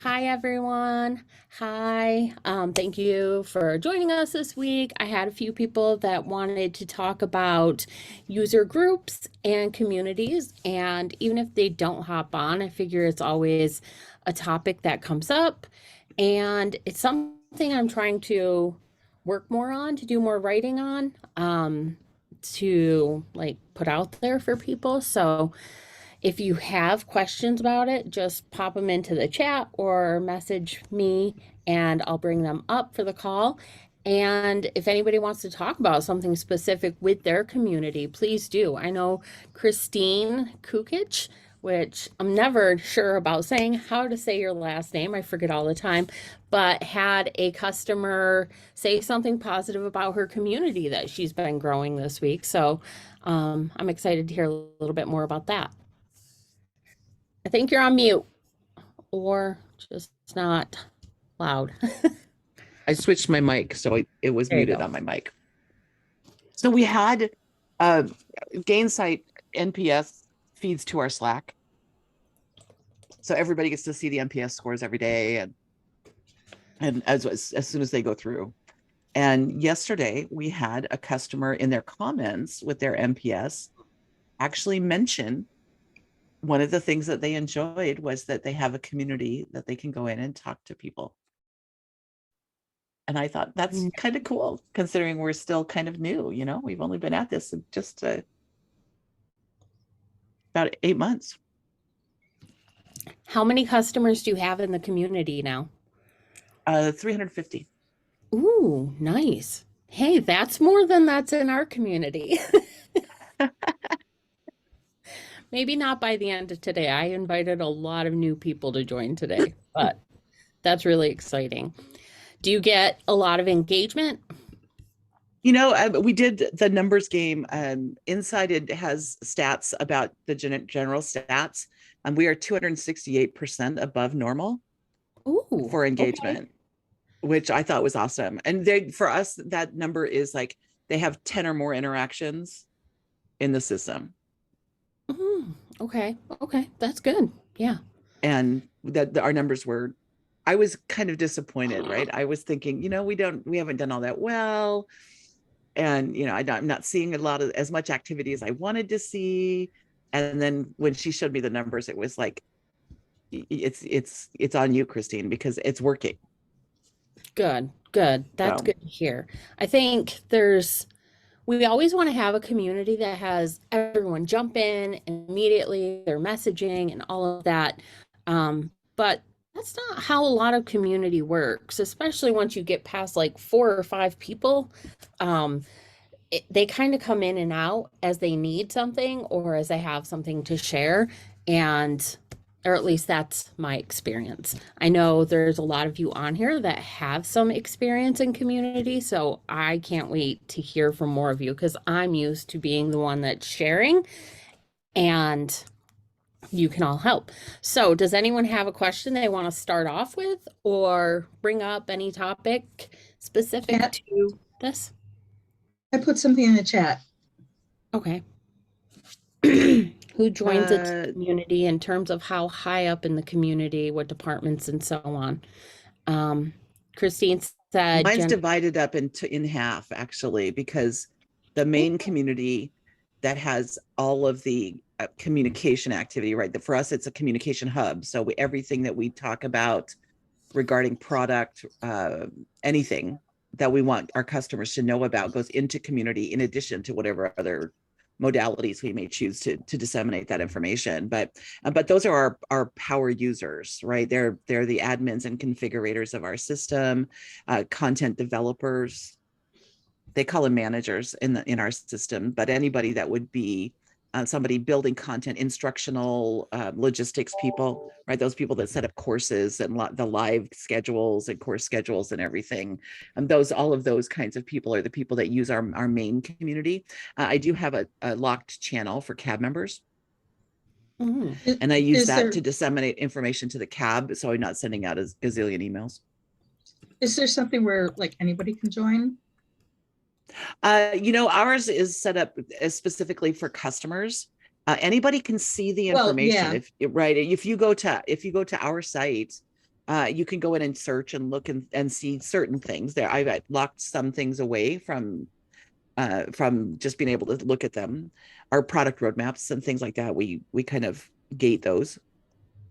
Hi, everyone. Hi. Thank you for joining us this week. I had a few people that wanted to talk about user groups and communities. And even if they don't hop on, I figure it's always a topic that comes up. And it's something I'm trying to work more on, to do more writing on, to like put out there for people. So, if you have questions about it, just pop them into the chat or message me and I'll bring them up for the call. And if anybody wants to talk about something specific with their community, please do. I know Christine Kukic, which I'm never sure about saying how to say your last name, I forget all the time, but had a customer say something positive about her community that she's been growing this week. So I'm excited to hear a little bit more about that. I think you're on mute or just not loud. I switched my mic, so it was There you muted go. on my mic. So we had Gainsight NPS feeds to our Slack. So everybody gets to see the NPS scores every day and as soon as they go through. And yesterday we had a customer in their comments with their NPS actually mention one of the things that they enjoyed was that they have a community that they can go in and talk to people. And I thought that's kind of cool, considering we're still kind of new, we've only been at this just about 8 months. How many customers do you have in the community now? 350. Ooh, nice. Hey, that's more than that's in our community. Maybe not by the end of today. I invited a lot of new people to join today, but that's really exciting. Do you get a lot of engagement? We did the numbers game. Inside it has stats about the general stats, and we are 268% above normal Ooh, for okay. engagement, which I thought was awesome. And for us, that number is like they have 10 or more interactions in the system. Okay, okay, that's good. Yeah. And that our numbers were, I was kind of disappointed, right? I was thinking, we haven't done all that well. And, I'm not seeing as much activity as I wanted to see. And then when she showed me the numbers, it was like, it's on you, Christine, because it's working. Good, good. That's So good to hear. I think we always want to have a community that has everyone jump in and immediately they're messaging and all of that. But that's not how a lot of community works, especially once you get past like 4 or 5 people. Um, they kind of come in and out as they need something or as they have something to share. And or at least that's my experience. I know there's a lot of you on here that have some experience in community, so I can't wait to hear from more of you because I'm used to being the one that's sharing and you can all help. So, does anyone have a question they want to start off with or bring up any topic specific Chat. to this? I put something in the chat. Okay. Who joins the community in terms of how high up in the community, what departments and so on. Christine said mine's divided up in half, actually, because the main community that has all of the communication activity, right? For us, it's a communication hub. So everything that we talk about regarding product, anything that we want our customers to know about goes into community in addition to whatever other modalities we may choose to disseminate that information. But those are our power users, right? They're the admins and configurators of our system, content developers. They call them managers in our system, but anybody that would be somebody building content, instructional, logistics people, right? Those people that set up courses and the live schedules and course schedules and everything. And all of those kinds of people are the people that use our main community. I do have a locked channel for CAB members. And I use that to disseminate information to the CAB, so I'm not sending out a gazillion emails. Is there something where like anybody can join? Ours is set up specifically for customers. Anybody can see the information. Well, yeah. If you go to our site, You can go in and search and look and see certain things there. I've locked some things away from just being able to look at them. Our product roadmaps and things like that, we kind of gate those.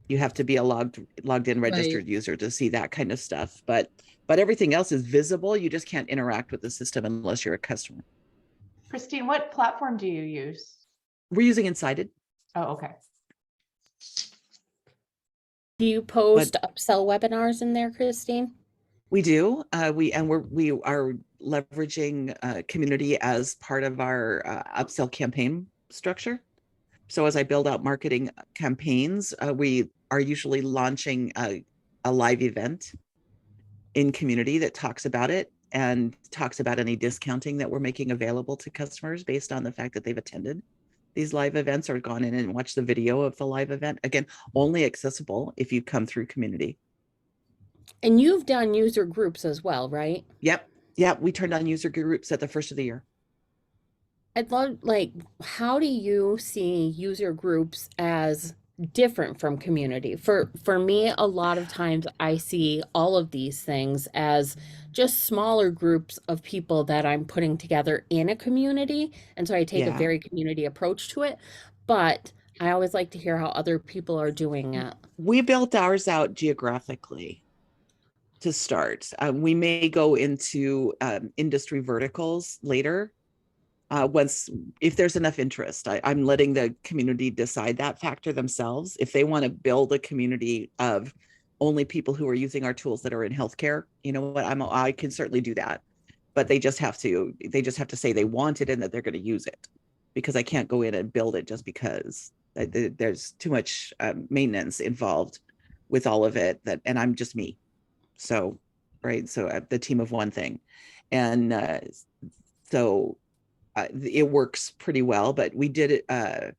You have to be a logged in registered user to see that kind of stuff. But everything else is visible. You just can't interact with the system unless you're a customer. Christine, what platform do you use? We're using Insighted. Oh, okay. Do you post upsell webinars in there, Christine? We do. We are leveraging community as part of our upsell campaign structure. So as I build out marketing campaigns, we are usually launching a live event in community that talks about it and talks about any discounting that we're making available to customers based on the fact that they've attended these live events or gone in and watched the video of the live event. Again, only accessible if you come through community. And you've done user groups as well, right? Yep. We turned on user groups at the first of the year. I'd love, like, how do you see user groups as different from community? For me, a lot of times I see all of these things as just smaller groups of people that I'm putting together in a community. And so I take a very community approach to it. But I always like to hear how other people are doing it. We built ours out geographically to start. We may go into industry verticals later. If there's enough interest. I'm letting the community decide that factor themselves. If they want to build a community of only people who are using our tools that are in healthcare, you know what, I can certainly do that. But they just have to say they want it and that they're going to use it, because I can't go in and build it just because there's too much maintenance involved with all of it, and I'm just me. So, right. So the team of one thing. And it works pretty well, but we did it.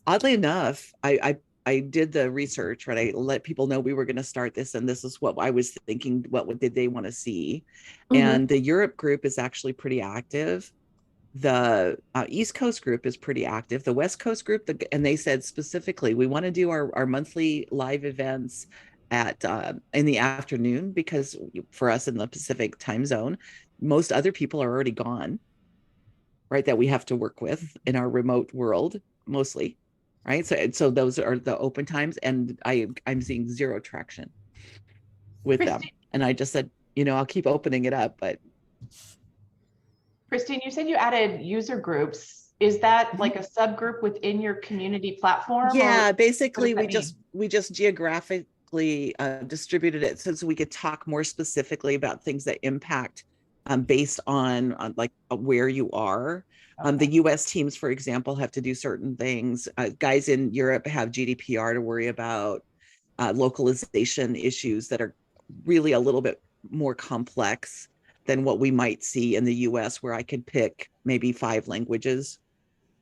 Oddly enough, I did the research, right? I let people know we were going to start this, and this is what I was thinking. What did they want to see? And the Europe group is actually pretty active. The East Coast group is pretty active. The West Coast group, and they said specifically, we want to do our monthly live events at in the afternoon, because for us in the Pacific time zone, most other people are already gone. Right, that we have to work with in our remote world mostly, right? So those are the open times, and I'm seeing zero traction with them. And I just said, I'll keep opening it up. But Christine, you said you added user groups. Is that like a subgroup within your community platform? Yeah, basically we just geographically distributed it so we could talk more specifically about things that impact based on like where you are. Okay. The US teams, for example, have to do certain things. Guys in Europe have GDPR to worry about, localization issues that are really a little bit more complex than what we might see in the US, where I could pick maybe 5 languages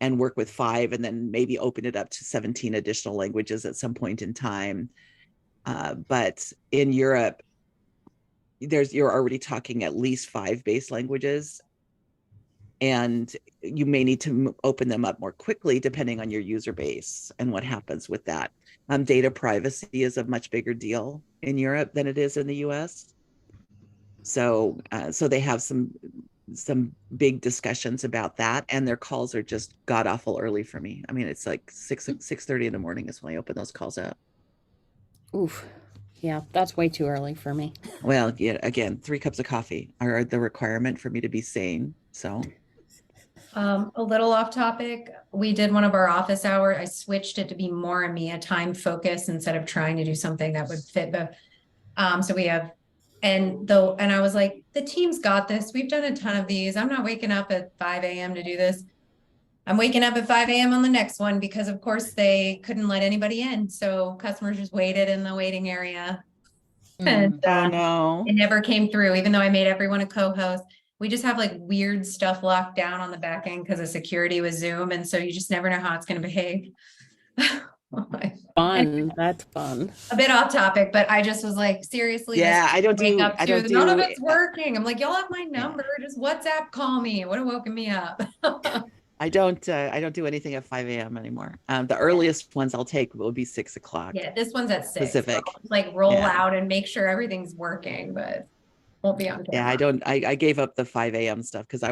and work with 5 and then maybe open it up to 17 additional languages at some point in time. But in Europe, you're already talking at least 5 base languages, and you may need to open them up more quickly depending on your user base and what happens with that. Data privacy is a much bigger deal in Europe than it is in the US. So they have some big discussions about that, and their calls are just god awful early for me. I mean, it's like 6:30 in the morning is when I open those calls up. Oof. Yeah, that's way too early for me. Well, yeah, again, 3 cups of coffee are the requirement for me to be sane. So a little off topic. We did one of our office hours. I switched it to be more EMEA time focus instead of trying to do something that would fit the so we have and I was like, the team's got this. We've done a ton of these. I'm not waking up at 5 a.m. to do this. I'm waking up at 5 a.m. on the next one because, of course, they couldn't let anybody in. So customers just waited in the waiting area. And oh, no. It never came through, even though I made everyone a co-host. We just have like weird stuff locked down on the back end because of security with Zoom. And so you just never know how it's going to behave. Fun. That's fun. A bit off topic, but I just was like, seriously. Yeah, none of it's working. I'm like, y'all have my number. Just WhatsApp call me. It would have woken me up. I don't do anything at 5 a.m. anymore. The earliest ones I'll take will be 6 o'clock Yeah, this one's at 6. So Pacific. like roll Yeah. out and make sure everything's working, but won't be on Yeah, camera. I gave up the 5 a.m. stuff because I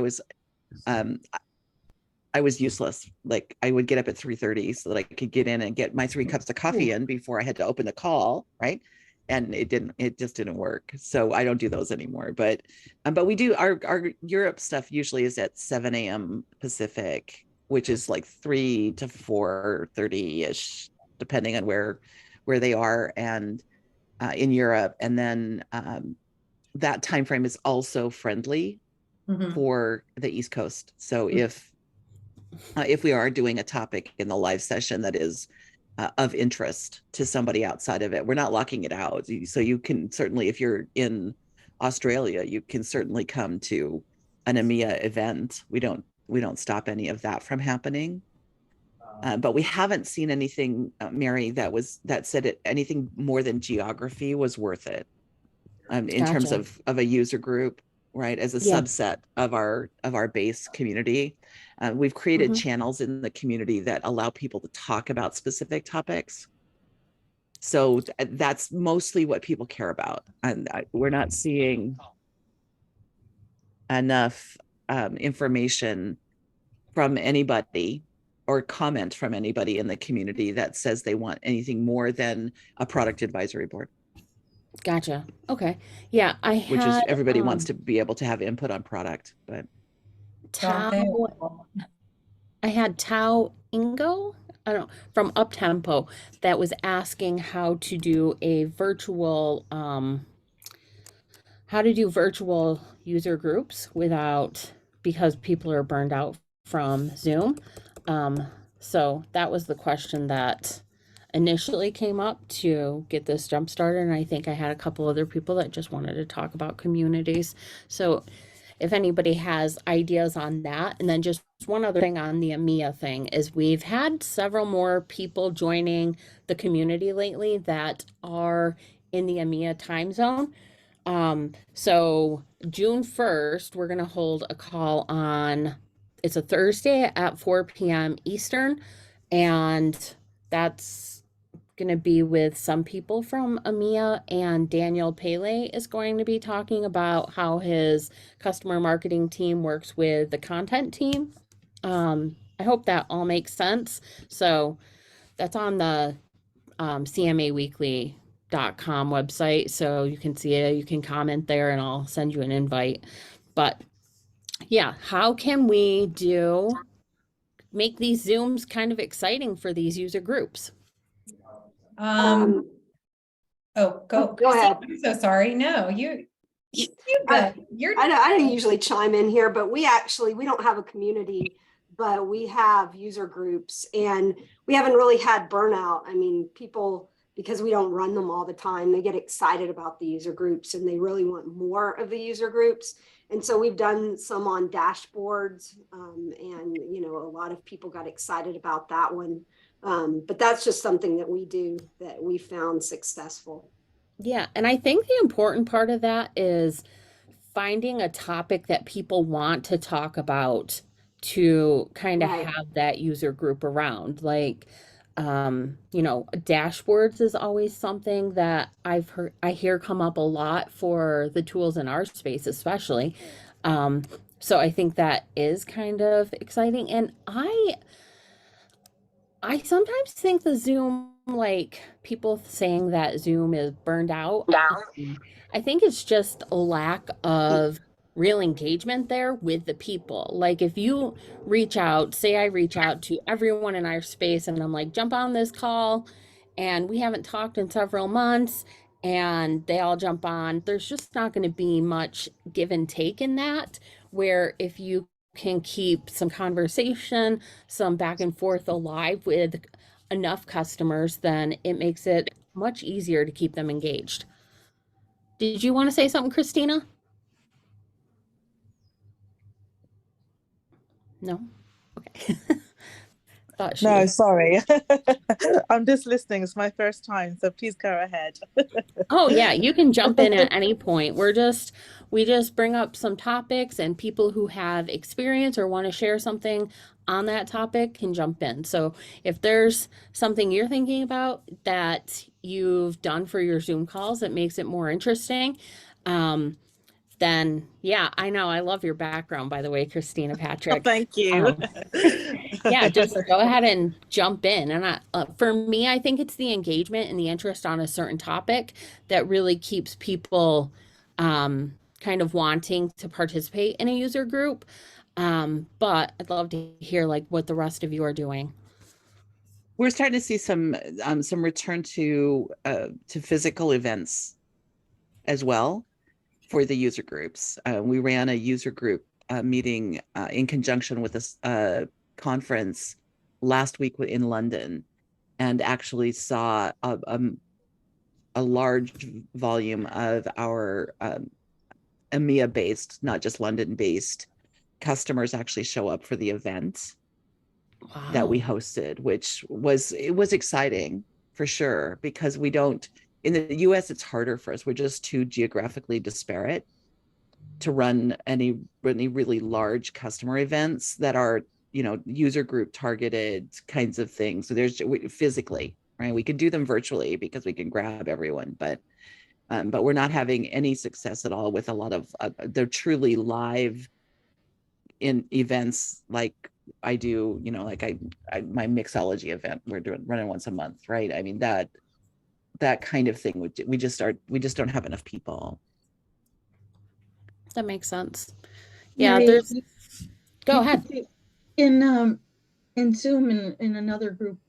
was useless. Like I would get up at 3:30 so that I could get in and get my 3 cups of coffee in before I had to open the call, right? And it just didn't work. So I don't do those anymore. But we do our Europe stuff usually is at 7 a.m. Pacific, which is like 3 to 4:30-ish, depending on where they are and in Europe. And then that time frame is also friendly Mhm. for the East Coast. So if we are doing a topic in the live session that is of interest to somebody outside of it, we're not locking it out. So you can certainly, if you're in Australia, you can certainly come to an EMEA event. We don't stop any of that from happening. But we haven't seen anything, Mary, that said it anything more than geography was worth it. In terms Gotcha. of a user group, right, as a Yeah. subset of our base community. We've created Mhm. channels in the community that allow people to talk about specific topics. So that's mostly what people care about. And we're not seeing enough information from anybody or comment from anybody in the community that says they want anything more than a product advisory board, Gotcha. Okay. Yeah, I which is had everybody wants to be able to have input on product, but Don't Tao. they? I had Tao Ingo, I don't know, from Uptempo that was asking how to do a virtual user groups without because people are burned out from Zoom. So that was the question that initially came up to get this jump started. And I think I had a couple other people that just wanted to talk about communities. So if anybody has ideas on that. And then just one other thing on the EMEA thing is we've had several more people joining the community lately that are in the EMEA time zone. So June 1st, we're going to hold a call on, it's a Thursday at 4 p.m. Eastern. And that's going to be with some people from EMEA, and Daniel Pele is going to be talking about how his customer marketing team works with the content team. I hope that all makes sense. So that's on the cmaweekly.com website. So you can see it, you can comment there, and I'll send you an invite. But yeah, how can we make these Zooms kind of exciting for these user groups? Oh, go Go ahead. I'm so sorry. No, you I, good. You're I don't usually chime in here, but we don't have a community, but we have user groups, and we haven't really had burnout. I mean, people, because we don't run them all the time, they get excited about the user groups and they really want more of the user groups. And so we've done some on dashboards, and a lot of people got excited about that one. But that's just something that we do that we found successful. Yeah, and I think the important part of that is finding a topic that people want to talk about to kind of Right. have that user group around. Like, dashboards is always something that I hear come up a lot for the tools in our space, especially. So I think that is kind of exciting. And I sometimes think the Zoom, like people saying that Zoom is burned out. I think it's just a lack of real engagement there with the people. Like if you say I reach out to everyone in our space and I'm like, jump on this call, and we haven't talked in several months, and they all jump on, there's just not going to be much give and take in that. Where if you can keep some conversation, some back and forth alive with enough customers, then it makes it much easier to keep them engaged. Did you want to say something, Christina? No? Okay. Thought she No, was. sorry. I'm just listening. It's my first time, so please go ahead. Oh yeah, you can jump in at any point. We're we just bring up some topics, and people who have experience or want to share something on that topic can jump in. So if there's something you're thinking about that you've done for your Zoom calls that makes it more interesting, then yeah, I know. I love your background, by the way, Christina Oh, Patrick. thank you. Yeah, just go ahead and jump in. And for me, I think it's the engagement and the interest on a certain topic that really keeps people kind of wanting to participate in a user group. But I'd love to hear like what the rest of you are doing. We're starting to see some return to physical events as well for the user groups. We ran a user group meeting in conjunction with a conference last week in London, and actually saw a large volume of our EMEA-based, not just London-based customers actually show up for the event that we hosted, which was exciting for sure, because we don't, in the US, it's harder for us. We're just too geographically disparate to run any really large customer events that are, user group targeted kinds of things. So there's physically, right? We can do them virtually because we can grab everyone, but we're not having any success at all with a lot of they're truly live in events like I do, like my mixology event we're running once a month, right? I mean, that kind of thing, we just don't have enough people. That makes sense. Yeah, Mary, there's, you- go you ahead. could do- in Zoom, in another group,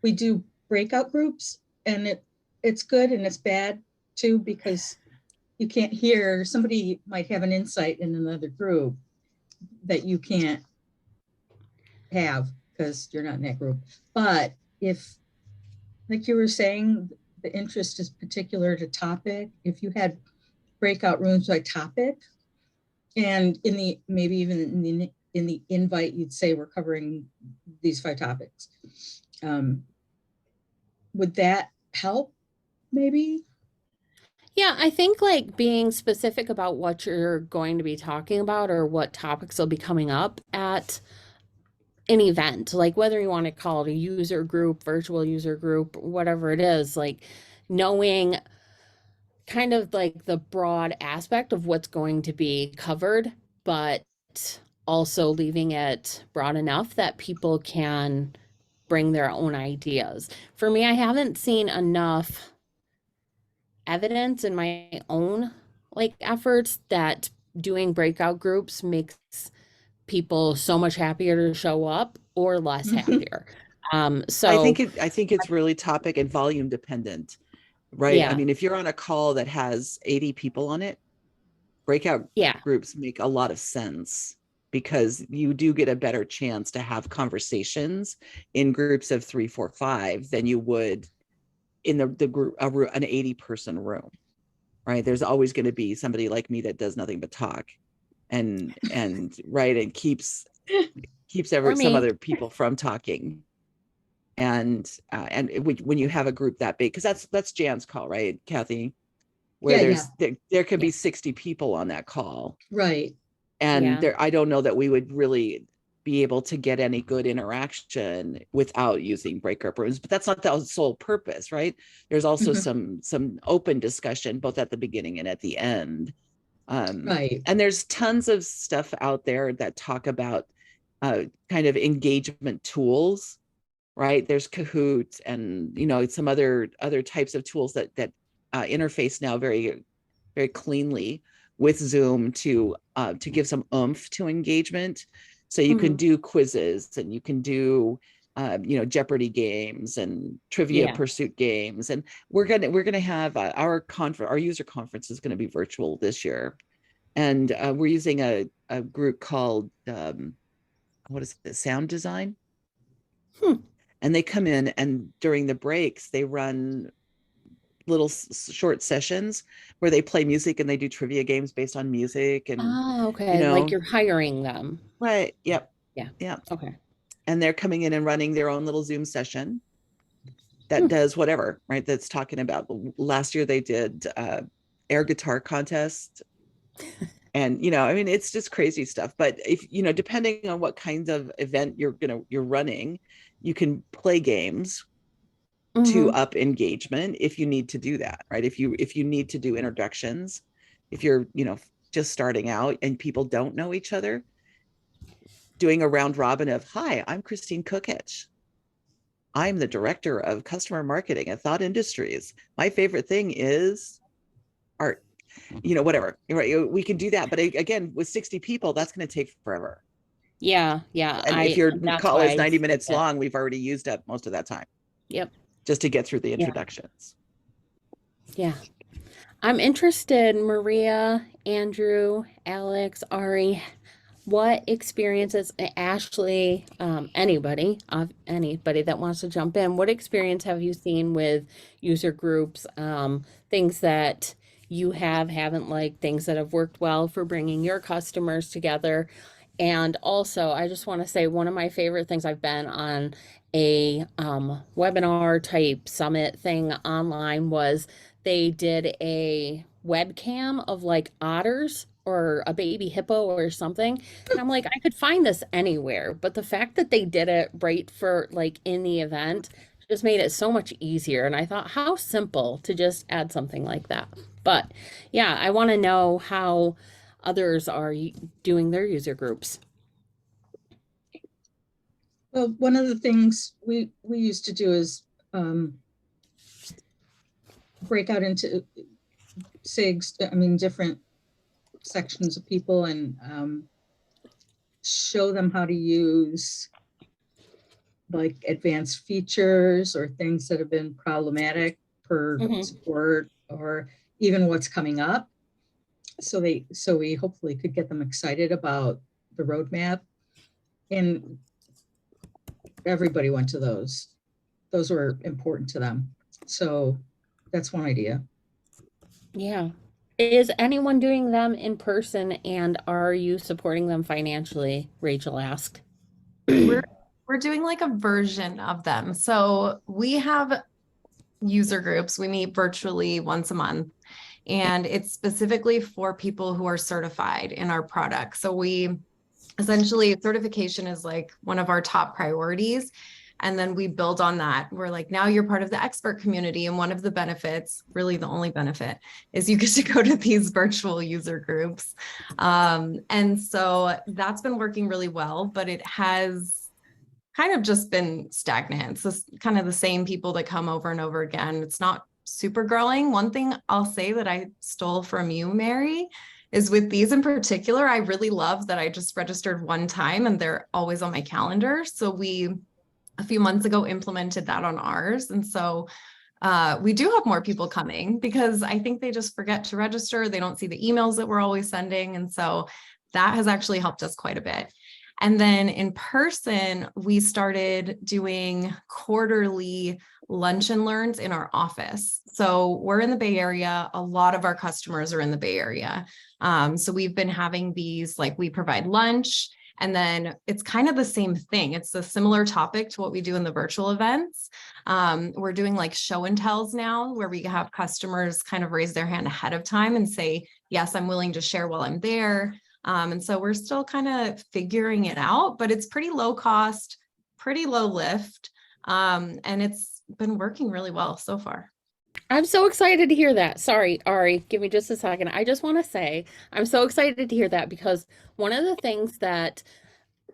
we do breakout groups, and it's good and it's bad too, because you can't hear, somebody might have an insight in another group that you can't have because you're not in that group. But if, like you were saying, the interest is particular to topic, if you had breakout rooms by topic, and maybe even in the invite, you'd say we're covering these 5 topics. Would that help maybe? Yeah, I think like being specific about what you're going to be talking about or what topics will be coming up at an event, like whether you want to call it a user group, virtual user group, whatever it is, like knowing kind of like the broad aspect of what's going to be covered, but also leaving it broad enough that people can bring their own ideas. For me, I haven't seen enough evidence in my own like efforts that doing breakout groups makes people so much happier to show up or less happier. So I think it's really topic and volume dependent, right? Yeah. I mean, if you're on a call that has 80 people on it, breakout yeah, groups make a lot of sense, because you do get a better chance to have conversations in groups of 3, 4, 5 than you would in the group, an 80-person room, right? There's always going to be somebody like me that does nothing but talk and right, and keeps some other people from talking. And when you have a group that big, because that's Jan's call, right, Kathy? Where there could be 60 people on that call, Right. and Yeah. I don't know that we would really be able to get any good interaction without using breakout rooms. But that's not the sole purpose, right? There's also some open discussion both at the beginning and at the end. Right. And there's tons of stuff out there that talk about kind of engagement tools, right? There's Kahoot and some other types of tools that interface now very, very cleanly with Zoom to give some oomph to engagement. So you can do quizzes, and you can do Jeopardy games and Trivia Pursuit games. And we're gonna have our user conference is going to be virtual this year, and we're using a group called what is it, Sound Design. And they come in, and during the breaks they run little short sessions where they play music and they do trivia games based on music. And okay, like you're hiring them. Right. Yep. Yeah. Okay. And they're coming in and running their own little Zoom session that does whatever, right? That's talking about, last year they did air guitar contest And, I mean, it's just crazy stuff. But if, depending on what kinds of event you're running, you can play games to Mhm. up engagement if you need to do that, right? If you need to do introductions, if you're, just starting out and people don't know each other, doing a round robin of, hi, I'm Christine Cookitch. I'm the director of customer marketing at Thought Industries. My favorite thing is art, whatever. Right? We can do that. But again, with 60 people, that's going to take forever. Yeah, And if your that's call why is I 90 skipped minutes it. long, we've already used up most of that time Yep. just to get through the Yeah. introductions. Yeah. I'm interested, Maria, Andrew, Alex, Ari, what experiences, Ashley, anybody that wants to jump in, what experience have you seen with user groups, things that you haven't liked, things that have worked well for bringing your customers together? And also, I just want to say one of my favorite things, I've been on a webinar type summit thing online, was they did a webcam of like otters or a baby hippo or something. And I'm like, I could find this anywhere, but the fact that they did it right for like in the event just made it so much easier. And I thought, how simple to just add something like that. But yeah, I want to know how others are doing their user groups. Well, one of the things we used to do is break out into SIGs, different sections of people, and show them how to use like advanced features or things that have been problematic for support, or even what's coming up. So we hopefully could get them excited about the roadmap. And everybody went to those. Those were important to them. So that's one idea. Yeah. Is anyone doing them in person, and are you supporting them financially? Rachel asked. We're doing like a version of them. So we have user groups. We meet virtually once a month, and it's specifically for people who are certified in our product. So we essentially, certification is like one of our top priorities. And then we build on that. We're like, now you're part of the expert community. And one of the benefits, really the only benefit, is you get to go to these virtual user groups. And so that's been working really well, but it has kind of just been stagnant. It's kind of the same people that come over and over again. It's not super growing. One thing I'll say that I stole from you, Mary, is with these in particular, I really love that I just registered one time and they're always on my calendar. So we, a few months ago, implemented that on ours. And so we do have more people coming because I think they just forget to register. They don't see the emails that we're always sending. And so that has actually helped us quite a bit. And then in person, we started doing quarterly lunch and learns in our office. So we're in the Bay Area. A lot of our customers are in the Bay Area. So we've been having these, like, we provide lunch, and then it's kind of the same thing. It's a similar topic to what we do in the virtual events. We're doing like show and tells now, where we have customers kind of raise their hand ahead of time and say, yes, I'm willing to share while I'm there. And so we're still kind of figuring it out, but it's pretty low cost, pretty low lift. And it's been working really well so far. I'm so excited to hear that. Sorry, Ari, give me just a second. I just want to say I'm so excited to hear that, because one of the things that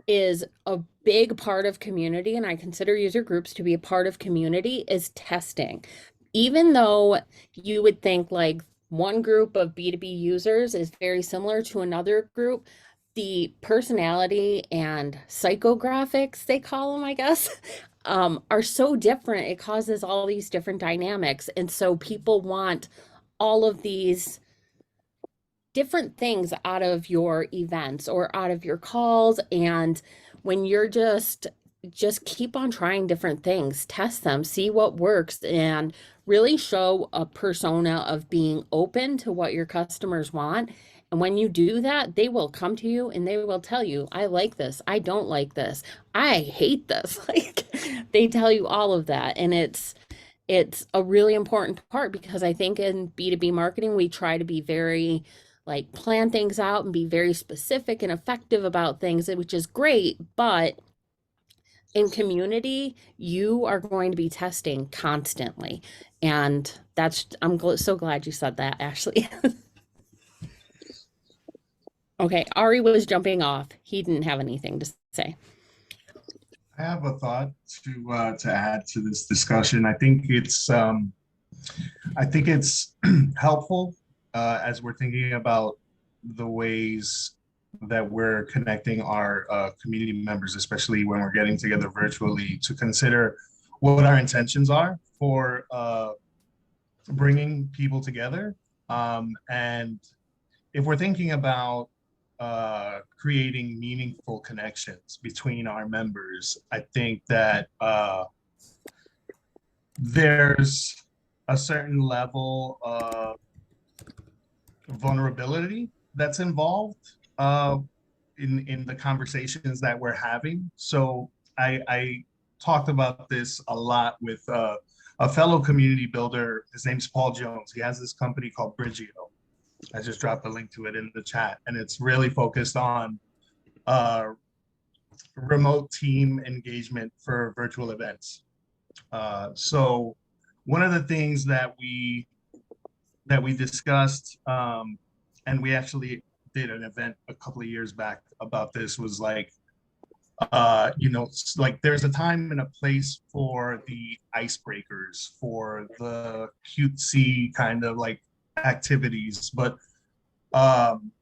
is a big part of community, and I consider user groups to be a part of community, is testing. Even though you would think like one group of B2B users is very similar to another group, the personality and psychographics, they call them, I guess, are so different. It causes all these different dynamics. And so people want all of these different things out of your events or out of your calls. And when you're just keep on trying different things, test them, see what works, and really show a persona of being open to what your customers want. And when you do that, they will come to you and they will tell you, I like this, I don't like this, I hate this. Like, they tell you all of that. And it's a really important part, because I think in B2B marketing, we try to be very like plan things out and be very specific and effective about things, which is great. But in community, you are going to be testing constantly. And so glad you said that, Ashley. Okay, Ari was jumping off. He didn't have anything to say. I have a thought to add to this discussion. I think it's helpful as we're thinking about the ways that we're connecting our community members, especially when we're getting together virtually, to consider what our intentions are for bringing people together. And if we're thinking about creating meaningful connections between our members, I think that there's a certain level of vulnerability that's involved in the conversations that we're having. So I talked about this a lot with a fellow community builder. His name's Paul Jones. He has this company called Bridgio. I just dropped a link to it in the chat, and it's really focused on remote team engagement for virtual events. So one of the things that we discussed, and we actually did an event a couple of years back about this, was like, like there's a time and a place for the icebreakers, for the cutesy kind of like activities, but going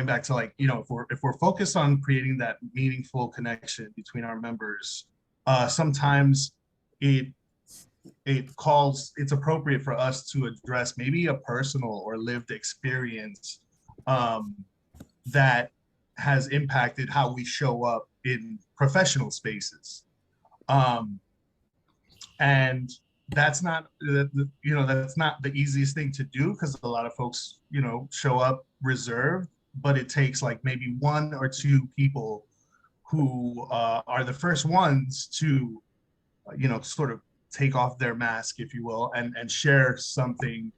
back to like, if we're focused on creating that meaningful connection between our members, sometimes it's appropriate for us to address maybe a personal or lived experience that has impacted how we show up in professional spaces. And that's not the easiest thing to do, because a lot of folks, show up reserved, but it takes like maybe one or two people who are the first ones to, sort of take off their mask, if you will, and share something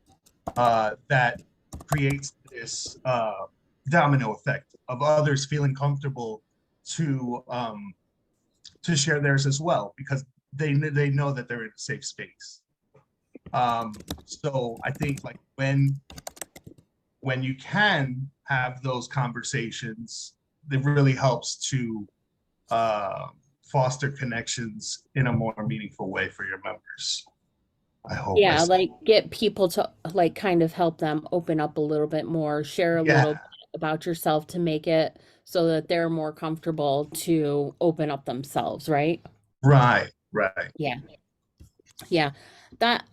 that creates this domino effect of others feeling comfortable to share theirs as well, because they know that they're in a safe space. So I think like when you can have those conversations, it really helps to foster connections in a more meaningful way for your members. I hope. Yeah, like get people to like kind of help them open up a little bit more, share a little bit about yourself to make it so that they're more comfortable to open up themselves, right? Right. Yeah. That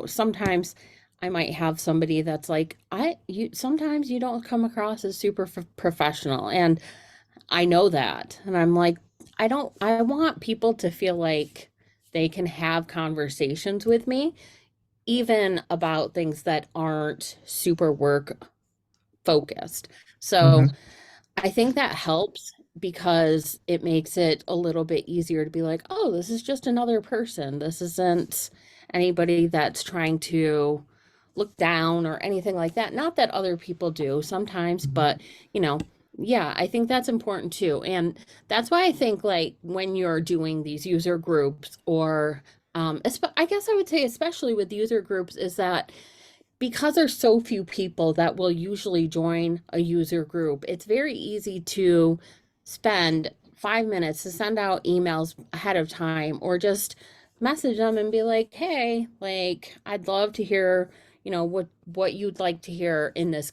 sometimes I might have somebody that's like, sometimes you don't come across as super professional, and I know that. And I'm like, I want people to feel like they can have conversations with me, even about things that aren't super work focused. So I think that helps, because it makes it a little bit easier to be like, oh, this is just another person. This isn't anybody that's trying to look down or anything like that. Not that other people do sometimes, but yeah, I think that's important too. And that's why I think like when you're doing these user groups, or I guess I would say especially with user groups, is that because there's so few people that will usually join a user group, it's very easy to spend 5 minutes to send out emails ahead of time, or just message them and be like, hey, like, I'd love to hear, what you'd like to hear in this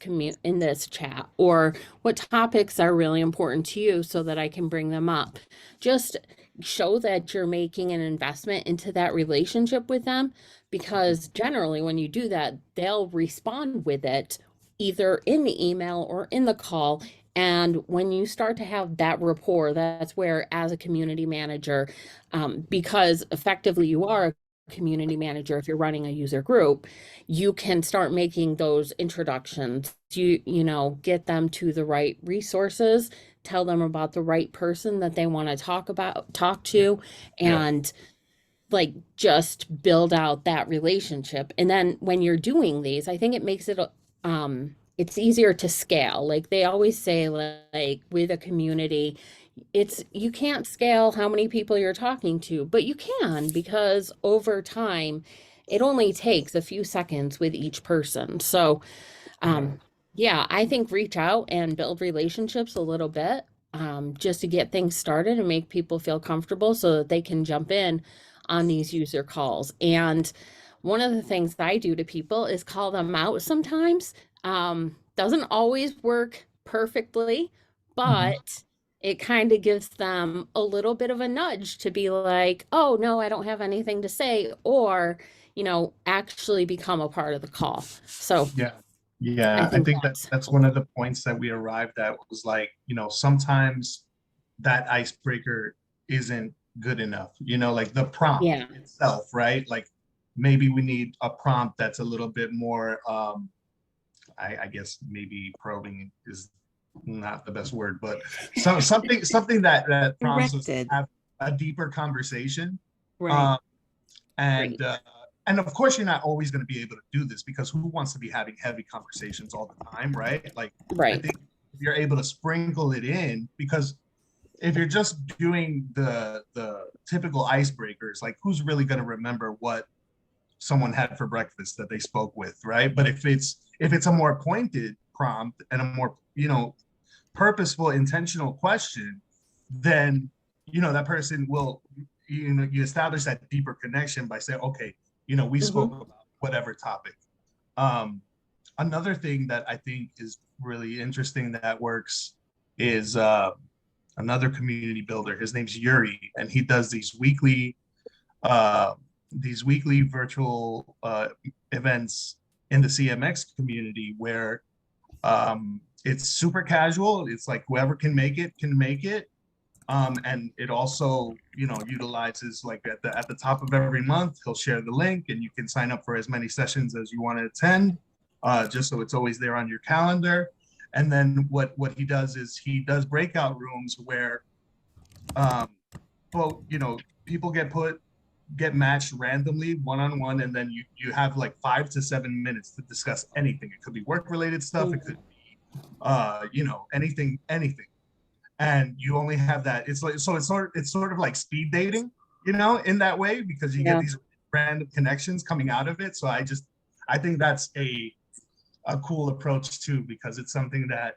chat, or what topics are really important to you so that I can bring them up. Just show that you're making an investment into that relationship with them, because generally when you do that, they'll respond with it either in the email or in the call. And when you start to have that rapport, that's where, as a community manager, because effectively you are a community manager if you're running a user group, you can start making those introductions. Get them to the right resources, tell them about the right person that they want to talk to, and like just build out that relationship. And then when you're doing these, I think it makes it it's easier to scale. Like they always say, like with a community, it's you can't scale how many people you're talking to, but you can because over time it only takes a few seconds with each person. So yeah, I think reach out and build relationships a little bit, just to get things started and make people feel comfortable so that they can jump in on these user calls. And one of the things that I do to people is call them out sometimes. Doesn't always work perfectly, but it kind of gives them a little bit of a nudge to be like, oh, no, I don't have anything to say, or, actually become a part of the call. So Yeah. I Yeah, I think think that's that's one of the points that we arrived at was like, sometimes that icebreaker isn't good enough, like the prompt yeah. itself, right? Like maybe we need a prompt that's a little bit more, I guess maybe probing is not the best word, but something that prompts us to Directed. have a deeper conversation. Right. And Right. and of course you're not always going to be able to do this because who wants to be having heavy conversations all the time, right? Like I Right. think if you're able to sprinkle it in, because if you're just doing the typical icebreakers, like who's really going to remember what someone had for breakfast that they spoke with, right? But if it's a more pointed prompt and a more purposeful, intentional question, then that person will you establish that deeper connection by saying, okay, we spoke about whatever topic. Another thing that I think is really interesting that works is another community builder. His name's Yuri, and he does these weekly virtual events in the CMX community where it's super casual. It's like whoever can make it can make it. And it also, utilizes like at the top of every month, he'll share the link and you can sign up for as many sessions as you want to attend, just so it's always there on your calendar. And then what he does is he does breakout rooms where, people get matched randomly one-on-one, and then you have like 5 to 7 minutes to discuss anything. It could be work-related stuff. It could be, anything. And you only have that. It's like, so it's sort of like speed dating, in that way, because you get these random connections coming out of it. So I think that's a cool approach too, because it's something that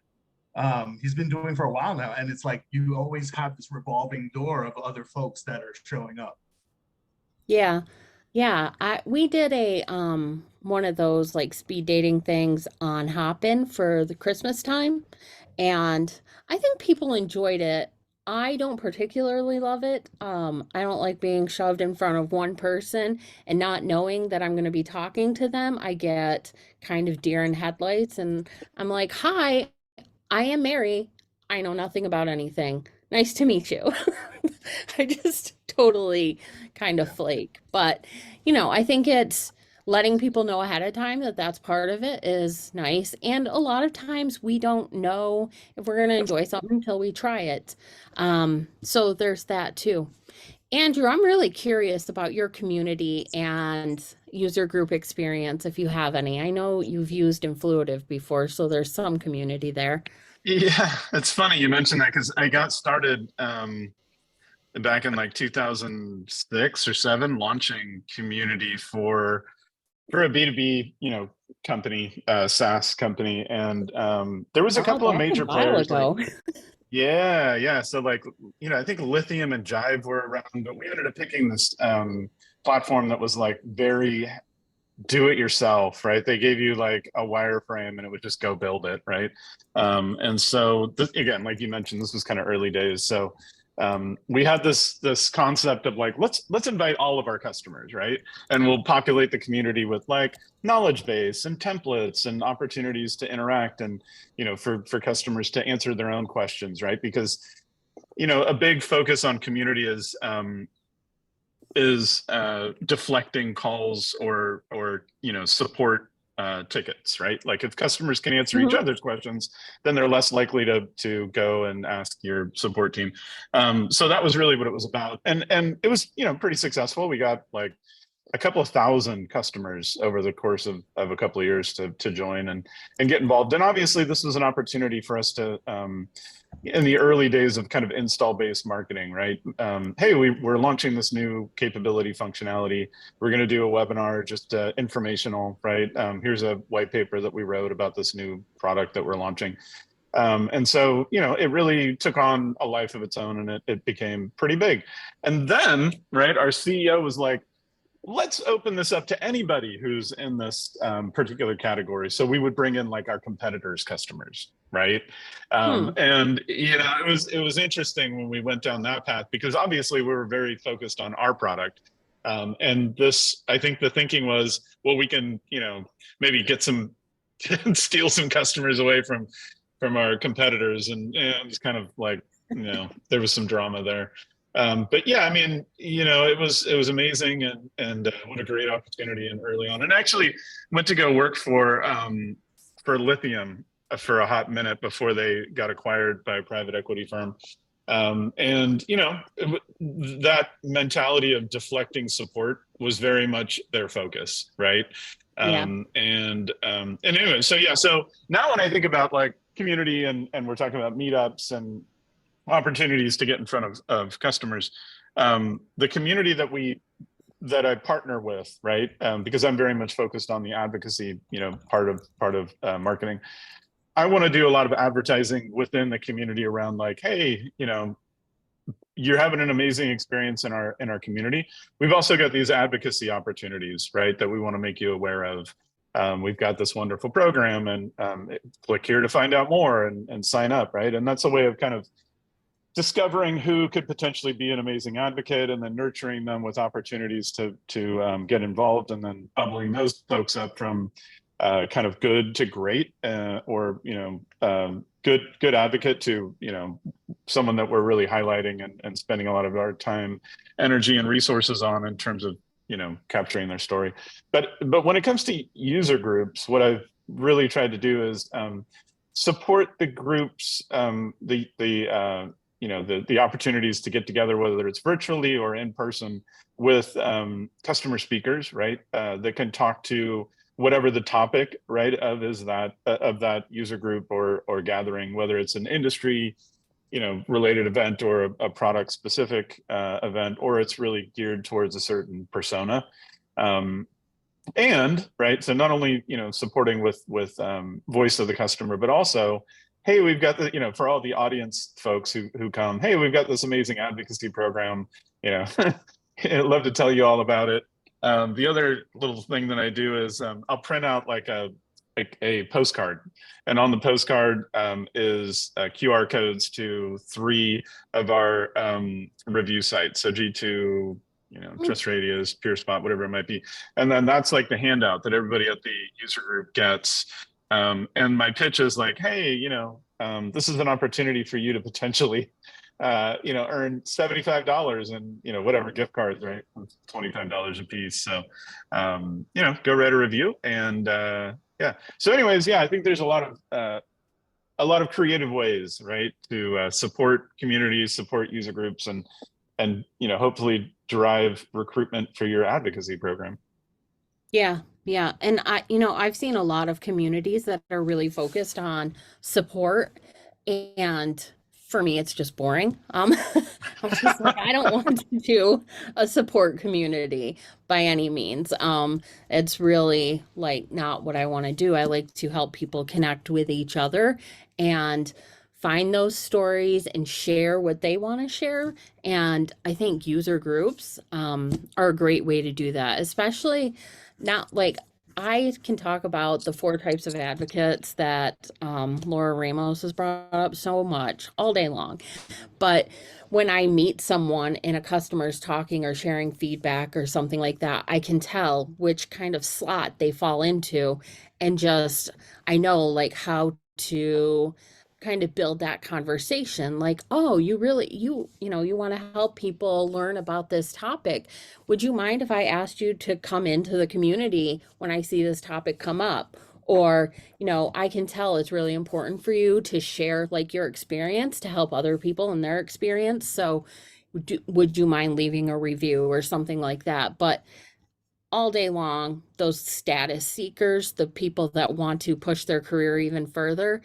he's been doing for a while now. And it's like, you always have this revolving door of other folks that are showing up. Yeah. Yeah. We did a one of those like speed dating things on Hopin for the Christmas time. And I think people enjoyed it. I don't particularly love it. I don't like being shoved in front of one person and not knowing that I'm going to be talking to them. I get kind of deer in headlights and I'm like, hi, I am Mary. I know nothing about anything. Nice to meet you. I just totally kind of flake. But, I think it's letting people know ahead of time that that's part of it is nice. And a lot of times we don't know if we're going to enjoy something until we try it. So there's that too. Andrew, I'm really curious about your community and user group experience, if you have any. I know you've used Influitive before, so there's some community there. Yeah, it's funny you mentioned that because I got started back in like 2006 or 7 launching community for a B2B, company, SaaS company. And there was a couple of major players. Yeah. So like, I think Lithium and Jive were around, but we ended up picking this platform that was like very do it yourself, right? They gave you like a wireframe and it would just go build it, right? And so again, like you mentioned, this was kind of early days. So we had this concept of like, let's invite all of our customers, right? And we'll populate the community with like knowledge base and templates and opportunities to interact and, for customers to answer their own questions, right? Because, a big focus on community is deflecting calls or support tickets, right? Like if customers can answer each other's questions, then they're less likely to go and ask your support team. So that was really what it was about. And it was, pretty successful. We got like a couple of thousand customers over the course of a couple of years to join and get involved. And obviously this was an opportunity for us to, in the early days of kind of install-based marketing, right? Hey, we're launching this new capability functionality. We're going to do a webinar, just informational, right? Here's a white paper that we wrote about this new product that we're launching. And so, it really took on a life of its own, and it became pretty big. And then, right, our CEO was like, let's open this up to anybody who's in this particular category. So we would bring in like our competitors' customers, right? And it was interesting when we went down that path, because obviously we were very focused on our product. And this, I think the thinking was, well, we can, maybe get steal some customers away from our competitors, and it's kind of like, there was some drama there. But yeah, I mean, it was amazing, and what a great opportunity and early on. And actually went to go work for Lithium for a hot minute before they got acquired by a private equity firm. And that mentality of deflecting support was very much their focus, right? And anyway, so now when I think about like community and we're talking about meetups and opportunities to get in front of customers, the community that I partner with, right? Because I'm very much focused on the advocacy, part of marketing. I want to do a lot of advertising within the community around like, hey, you're having an amazing experience in our community. We've also got these advocacy opportunities, right, that we want to make you aware of. We've got this wonderful program, and click here to find out more and sign up, right? And that's a way of kind of discovering who could potentially be an amazing advocate, and then nurturing them with opportunities to get involved, and then bubbling those folks up from kind of good to great, or good advocate to someone that we're really highlighting and spending a lot of our time, energy, and resources on in terms of capturing their story. But when it comes to user groups, what I've really tried to do is support the groups, the opportunities to get together, whether it's virtually or in person, with customer speakers, right? That can talk to whatever the topic, right, of that user group or gathering, whether it's an industry, related event, or a product specific event, or it's really geared towards a certain persona. And right, so not only supporting with voice of the customer, but also, hey, we've got the, for all the audience folks who come, hey, we've got this amazing advocacy program, I'd love to tell you all about it. The other little thing that I do is I'll print out like a postcard, and on the postcard is QR codes to 3 of our review sites. So G2, Trust Radius, PeerSpot, whatever it might be. And then that's like the handout that everybody at the user group gets. And my pitch is like, hey, this is an opportunity for you to potentially, earn $75 and, whatever gift cards, right? $25 a piece. So, go write a review, and yeah. So anyways, yeah, I think there's a lot of creative ways, right, to support communities, support user groups, and hopefully drive recruitment for your advocacy program. Yeah. And I've seen a lot of communities that are really focused on support, and for me, it's just boring. I'm just like, I don't want to do a support community by any means. It's really like not what I want to do. I like to help people connect with each other and find those stories and share what they want to share. And I think user groups are a great way to do that, especially now, like, I can talk about the 4 types of advocates that Laura Ramos has brought up so much all day long. But when I meet someone and a customer's talking or sharing feedback or something like that, I can tell which kind of slot they fall into, and just, I know like how to kind of build that conversation like, oh, you really, you know, you want to help people learn about this topic. Would you mind if I asked you to come into the community when I see this topic come up? Or, you know, I can tell it's really important for you to share like your experience to help other people in their experience. So would you mind leaving a review or something like that? But all day long, those status seekers, the people that want to push their career even further,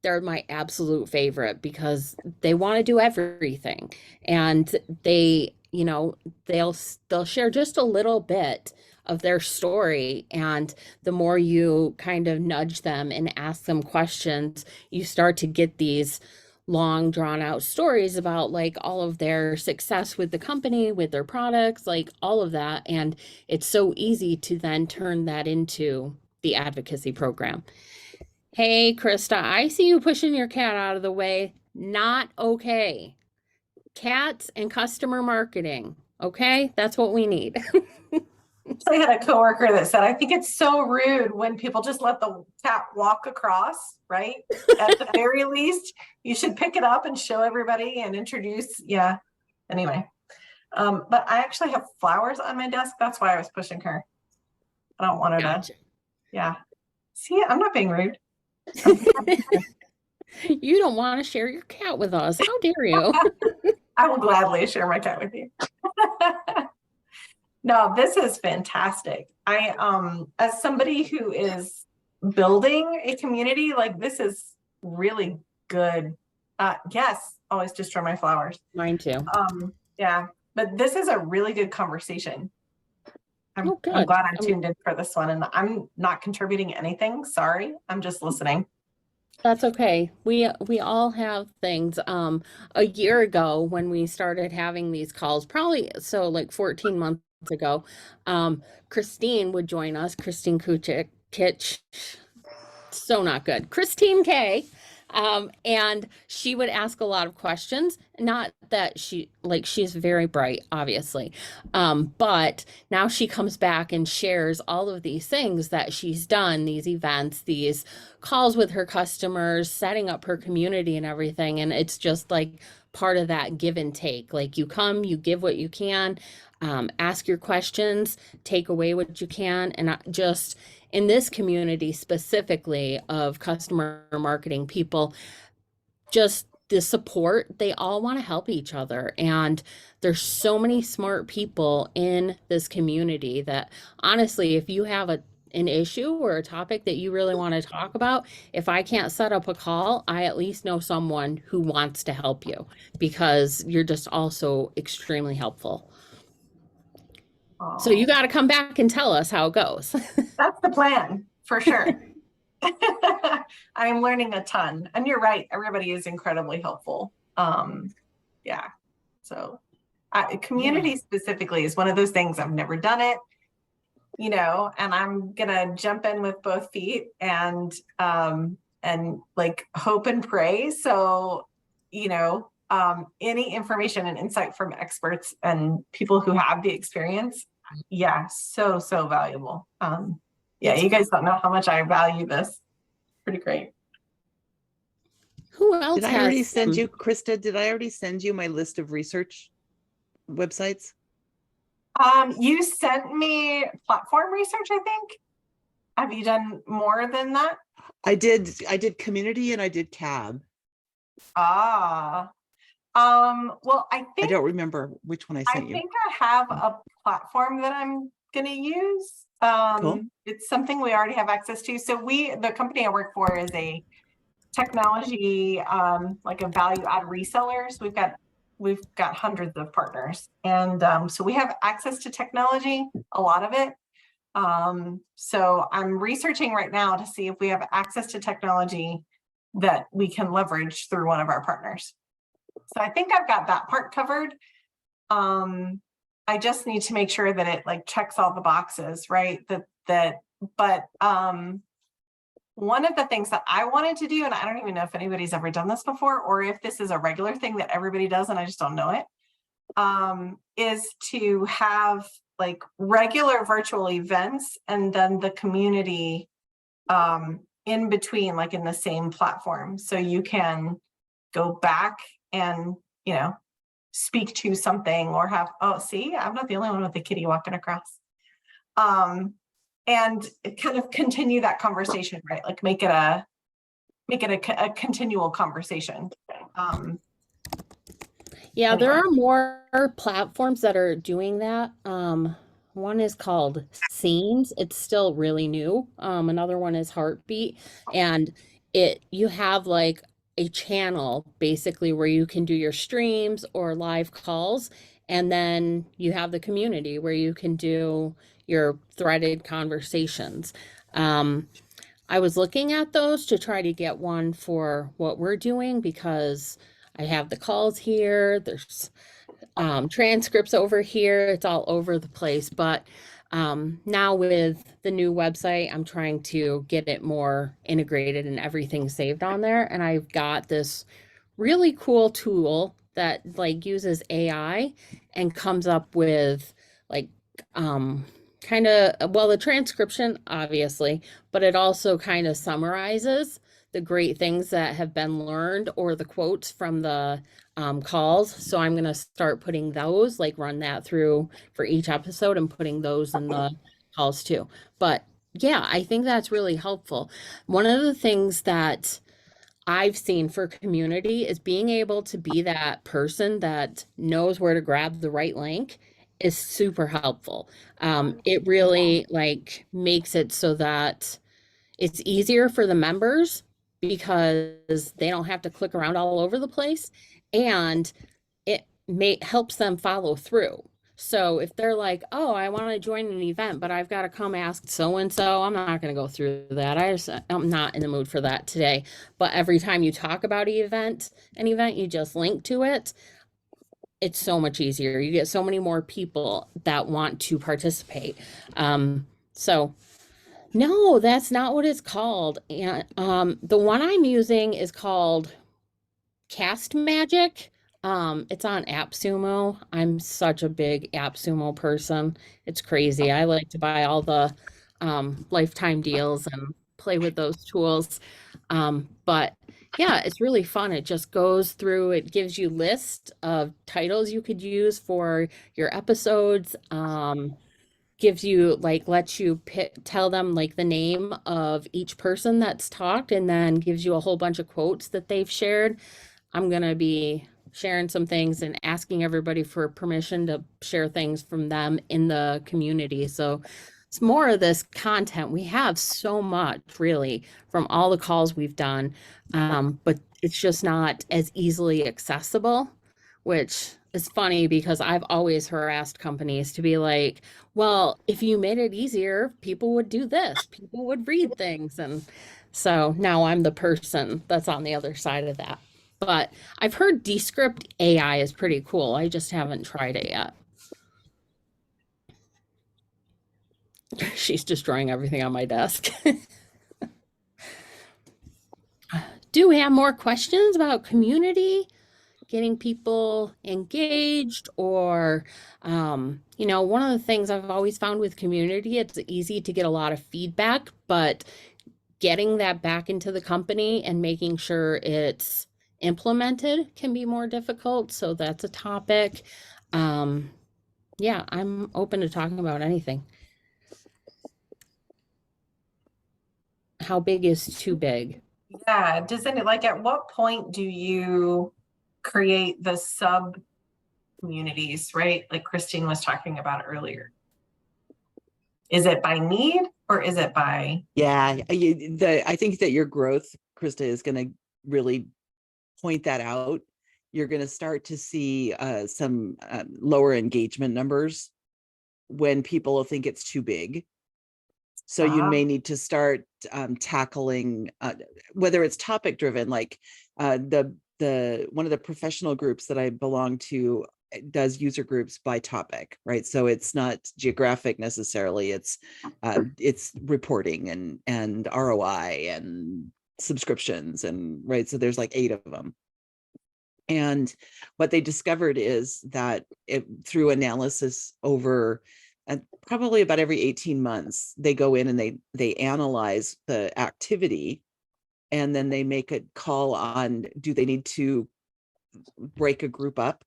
they're my absolute favorite because they want to do everything. And they, you know, they'll share just a little bit of their story. And the more you kind of nudge them and ask them questions, you start to get these long drawn out stories about like all of their success with the company, with their products, like all of that. And it's so easy to then turn that into the advocacy program. Hey, Krista, I see you pushing your cat out of the way. Not okay. Cats and customer marketing. Okay, that's what we need. I had a coworker that said, I think it's so rude when people just let the cat walk across, right? At the very least, you should pick it up and show everybody and introduce. Yeah. Anyway, but I actually have flowers on my desk. That's why I was pushing her. I don't want her Gotcha. to. Yeah. See, I'm not being rude. You don't want to share your cat with us. How dare you? I will gladly share my cat with you. No, this is fantastic. I, as somebody who is building a community, like this is really good. Yes, always destroy my flowers. Mine too. Yeah, but this is a really good conversation. I'm glad I tuned in for this one, and I'm not contributing anything. Sorry, I'm just listening. That's okay. We all have things. A year ago when we started having these calls, probably so like 14 months ago, Christine would join us. Christine Kitch, so not good. Christine K. And she would ask a lot of questions. Not that she's very bright, obviously. But now she comes back and shares all of these things that she's done, these events, these calls with her customers, setting up her community and everything. And it's just like part of that give and take. Like you come, you give what you can, ask your questions, take away what you can, and just in this community specifically of customer marketing people, just the support, they all want to help each other. And there's so many smart people in this community that honestly, if you have an issue or a topic that you really want to talk about, if I can't set up a call, I at least know someone who wants to help you because you're just also extremely helpful. So you got to come back and tell us how it goes. That's the plan for sure. I'm learning a ton, and you're right. Everybody is incredibly helpful. Yeah. So community specifically is one of those things. I've never done it, you know, and I'm going to jump in with both feet and like hope and pray. So, you know, any information and insight from experts and people who have the experience. Yeah, so valuable. Yeah, you guys don't know how much I value this. Pretty great. Who else Did I already send you, Krista? Did I already send you my list of research websites? You sent me platform research, I think. Have you done more than that? I did community and I did CAB. Well, I don't remember which one I sent you. I think I have a platform that I'm going to use. Cool. It's something we already have access to. So the company I work for is a technology, like a value add reseller. So we've got hundreds of partners. And so we have access to technology, a lot of it. So I'm researching right now to see if we have access to technology that we can leverage through one of our partners. So I think I've got that part covered. I just need to make sure that it like checks all the boxes, right? But one of the things that I wanted to do, and I don't even know if anybody's ever done this before, or if this is a regular thing that everybody does and I just don't know it, is to have like regular virtual events and then the community in between, like in the same platform. So you can go back and, you know, speak to something or have, oh, see, I'm not the only one with the kitty walking across. And kind of continue that conversation, right? Like make it a continual conversation. Yeah, there Anyway. are more platforms that are doing that. One is called Scenes. It's still really new. Another one is Heartbeat, and you have like a channel basically where you can do your streams or live calls, and then you have the community where you can do your threaded conversations. I was looking at those to try to get one for what we're doing because I have the calls here, there's transcripts over here, it's all over the place. But now with the new website, I'm trying to get it more integrated and everything saved on there. And I've got this really cool tool that like uses AI and comes up with like kind of, well, the transcription obviously, but it also kind of summarizes the great things that have been learned or the quotes from the calls. So I'm going to start putting those, like run that through for each episode and putting those in the calls too. But yeah, I think that's really helpful. One of the things that I've seen for community is being able to be that person that knows where to grab the right link is super helpful. It really like makes it so that it's easier for the members because they don't have to click around all over the place, and it helps them follow through. So if they're like, oh, I want to join an event, but I've got to come ask so-and-so, I'm not going to go through that. I'm not in the mood for that today. But every time you talk about an event, you just link to it. It's so much easier. You get so many more people that want to participate. So no, that's not what it's called. And the one I'm using is called Cast Magic. It's on AppSumo. I'm such a big AppSumo person. It's crazy. I like to buy all the lifetime deals and play with those tools. But yeah, it's really fun. It just goes through, it gives you lists of titles you could use for your episodes. Gives you like lets you tell them like the name of each person that's talked, and then gives you a whole bunch of quotes that they've shared. I'm gonna be sharing some things and asking everybody for permission to share things from them in the community. So it's more of this content. We have so much really from all the calls we've done, but it's just not as easily accessible, which is funny because I've always harassed companies to be like, well, if you made it easier, people would do this, people would read things. And so now I'm the person that's on the other side of that. But I've heard Descript AI is pretty cool. I just haven't tried it yet. She's destroying everything on my desk. Do we have more questions about community? Getting people engaged, or you know, one of the things I've always found with community, it's easy to get a lot of feedback, but getting that back into the company and making sure it's implemented can be more difficult. So that's a topic. Yeah, I'm open to talking about anything. How big is too big? Yeah, does it, like, at what point do you create the sub communities, right? Like Christine was talking about earlier. Is it by need or is it by? Yeah, I think that your growth, Krista, is going to really point that out. You're going to start to see some lower engagement numbers when people think it's too big. So you may need to start tackling whether it's topic driven, like the one of the professional groups that I belong to does user groups by topic, right? So it's not geographic necessarily. It's reporting and ROI and subscriptions, and right. So there's like 8 of them. And what they discovered is that through analysis over and probably about every 18 months, they go in and they analyze the activity, and then they make a call on, do they need to break a group up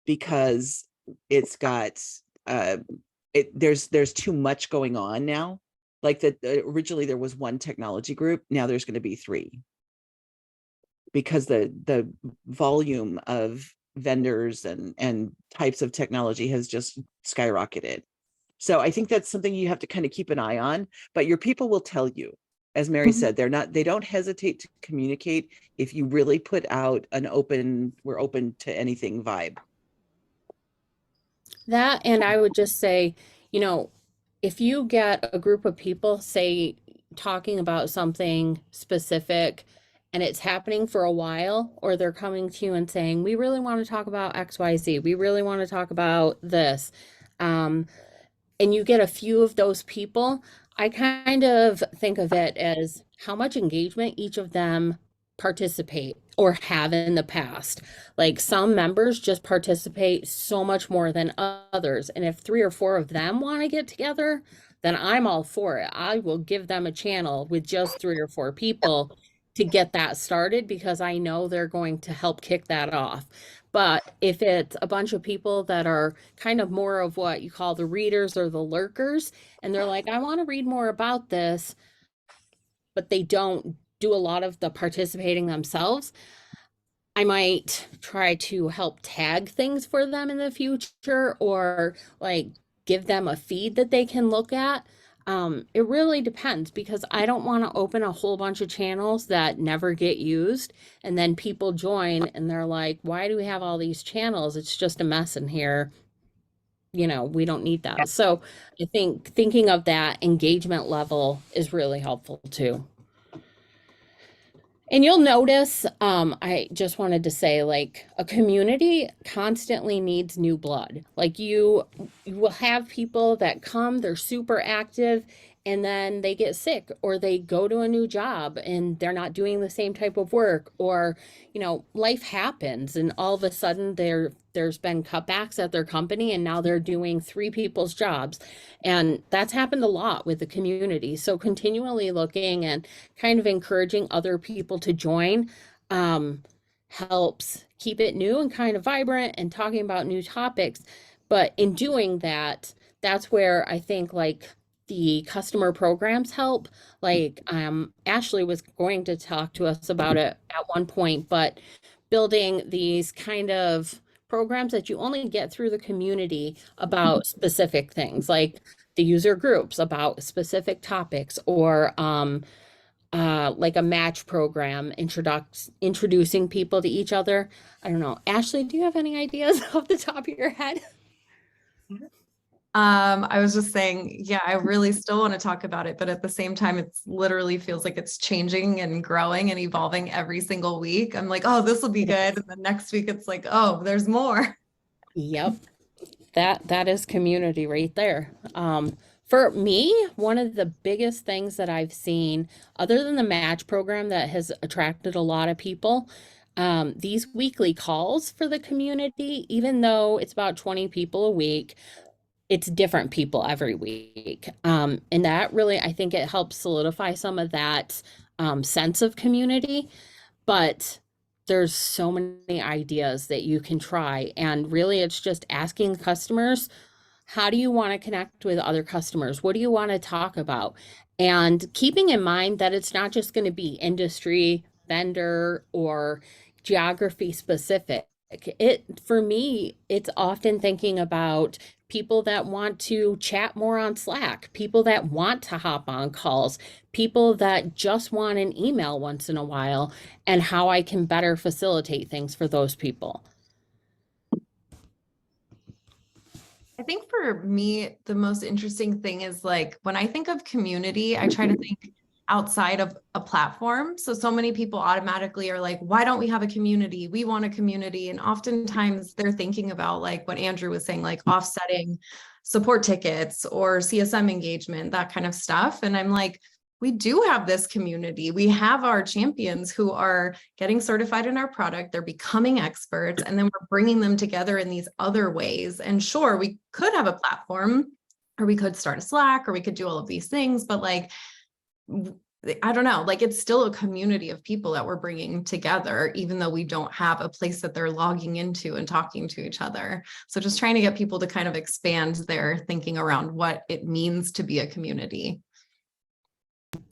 because it's got there's too much going on now. Like that originally there was one technology group, now there's going to be 3, because the volume of vendors and types of technology has just skyrocketed. So I think that's something you have to kind of keep an eye on, but your people will tell you. As Mary said, they don't hesitate to communicate if you really put out an we're open to anything vibe. That, and I would just say, you know, if you get a group of people, say, talking about something specific and it's happening for a while, or they're coming to you and saying, we really want to talk about XYZ, we really want to talk about this, and you get a few of those people, I kind of think of it as how much engagement each of them participate or have in the past. Like some members just participate so much more than others. And if 3 or 4 of them want to get together, then I'm all for it. I will give them a channel with just 3 or 4 people to get that started, because I know they're going to help kick that off. But if it's a bunch of people that are kind of more of what you call the readers or the lurkers, and they're like, I want to read more about this, but they don't do a lot of the participating themselves, I might try to help tag things for them in the future, or like give them a feed that they can look at. It really depends, because I don't want to open a whole bunch of channels that never get used, and then people join and they're like, why do we have all these channels? It's just a mess in here. You know, we don't need that. So I think thinking of that engagement level is really helpful too. And you'll notice, I just wanted to say, like, a community constantly needs new blood. Like you will have people that come, they're super active, and then they get sick, or they go to a new job and they're not doing the same type of work, or, you know, life happens and all of a sudden there's been cutbacks at their company and now they're doing 3 people's jobs. And that's happened a lot with the community. So continually looking and kind of encouraging other people to join helps keep it new and kind of vibrant and talking about new topics. But in doing that, that's where I think like the customer programs help. Like Ashley was going to talk to us about it at one point, but building these kind of programs that you only get through the community about specific things, like the user groups about specific topics, or like a match program introducing people to each other. I don't know. Ashley, do you have any ideas off the top of your head? I was just saying, yeah, I really still want to talk about it, but at the same time, it's literally feels like it's changing and growing and evolving every single week. I'm like, oh, this will be good. And then next week it's like, oh, there's more. Yep. That is community right there. For me, one of the biggest things that I've seen, other than the match program that has attracted a lot of people, these weekly calls for the community, even though it's about 20 people a week, it's different people every week. And that really, I think it helps solidify some of that sense of community. But there's so many ideas that you can try. And really, it's just asking customers, how do you want to connect with other customers? What do you want to talk about? And keeping in mind that it's not just going to be industry, vendor, or geography specific. For me, it's often thinking about people that want to chat more on Slack, people that want to hop on calls, people that just want an email once in a while, and how I can better facilitate things for those people. I think for me, the most interesting thing is like when I think of community, I try to think outside of a platform. So many people automatically are like, why don't we have a community? We want a community. And oftentimes they're thinking about like what Andrew was saying, like offsetting support tickets or CSM engagement, that kind of stuff. And I'm like, we do have this community. We have our champions who are getting certified in our product. They're becoming experts, and then we're bringing them together in these other ways. And sure, we could have a platform, or we could start a Slack, or we could do all of these things, but like, I don't know, like it's still a community of people that we're bringing together, even though we don't have a place that they're logging into and talking to each other. So just trying to get people to kind of expand their thinking around what it means to be a community.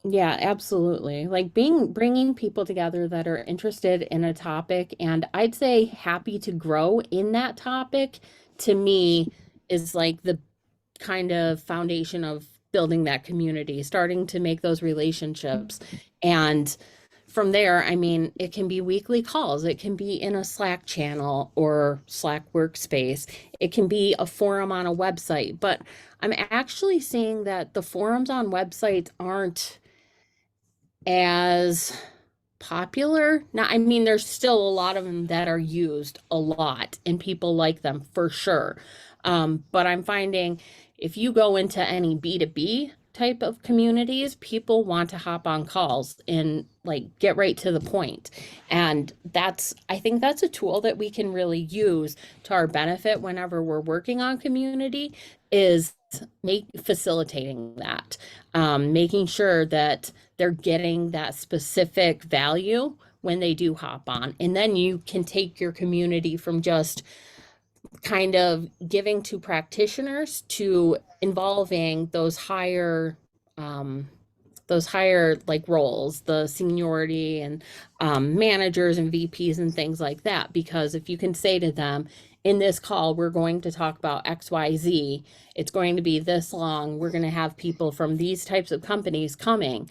Yeah, absolutely. Like bringing people together that are interested in a topic, and I'd say happy to grow in that topic, to me is like the kind of foundation of building that community, starting to make those relationships. And from there, I mean, it can be weekly calls, it can be in a Slack channel or Slack workspace, it can be a forum on a website. But I'm actually seeing that the forums on websites aren't as popular. Now, I mean, there's still a lot of them that are used a lot and people like them for sure. But I'm finding if you go into any B2B type of communities, people want to hop on calls and like get right to the point. And I think that's a tool that we can really use to our benefit whenever we're working on community, is facilitating that, making sure that they're getting that specific value when they do hop on. And then you can take your community from just kind of giving to practitioners to involving those higher like roles, the seniority and managers and VPs and things like that. Because if you can say to them, in this call, we're going to talk about XYZ, it's going to be this long, we're going to have people from these types of companies coming,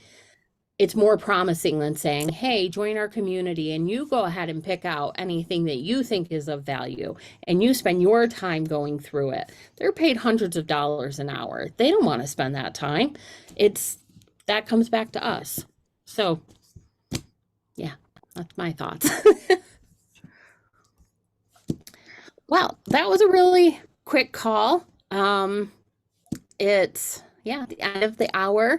it's more promising than saying, hey, join our community and you go ahead and pick out anything that you think is of value and you spend your time going through it. They're paid hundreds of dollars an hour. They don't want to spend that time. That comes back to us. So yeah, that's my thoughts. Well, that was a really quick call. It's the end of the hour.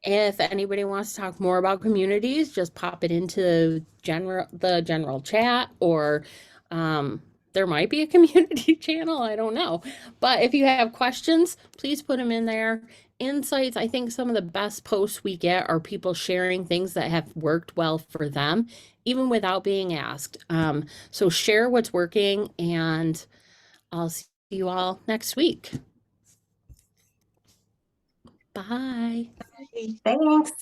If anybody wants to talk more about communities, just pop it into the general chat, or there might be a community channel, I don't know. But if you have questions, please put them in there. Insights, I think some of the best posts we get are people sharing things that have worked well for them, even without being asked. So share what's working, and I'll see you all next week. Bye. Thanks.